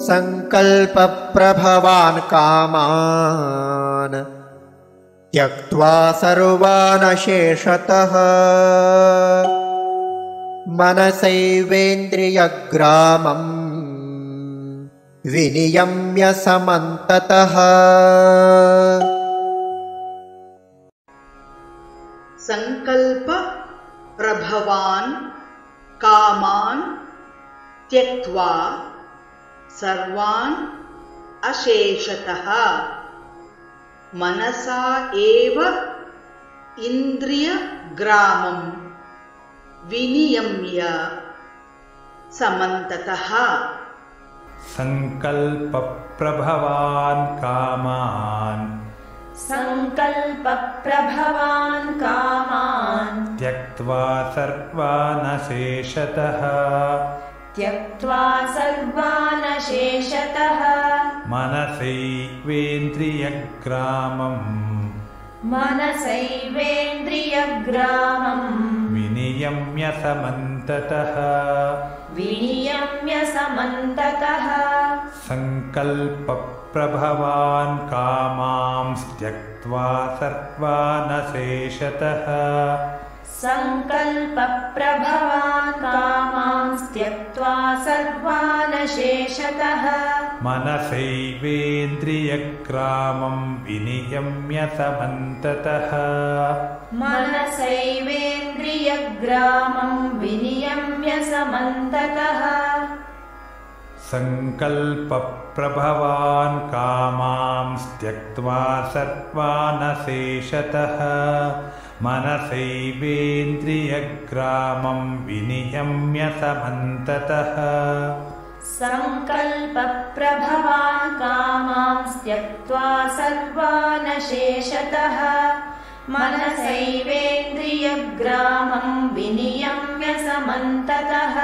संकल्पप्रभवान् कामान् त्यक्त्वा सर्वान् शेषतः मनसैवेन्द्रियग्रामम् विनियम्य समन्ततः। संकल्प प्रभवान् कामान् त्यक्त्वा सर्वान् अशेषतः मनसा एव इन्द्रियग्रामं विनियम्य समन्ततः। संकल्प प्रभवान् कामान् त्यक्त्वा सर्वान् शेषतः मनसैवेन्द्रियग्रामं विनियम्य समन्ततः। संकल्प प्रभवान् कामान् त्यक्त्वा सर्वान् शेषतः मनसैवेन्द्रियग्रामं विनियम्य समन्ततः। संकल्प प्रभवान् कामान् त्यक्त्वा सर्वान् शेषतः मनसैवेन्द्रियग्रामं विनियम्य समन्ततः। संकल्प प्रभवान् कामान् त्यक्त्वा सर्वान् शेषतः मनसैवेन्द्रियग्रामं विनियम्य समन्ततः।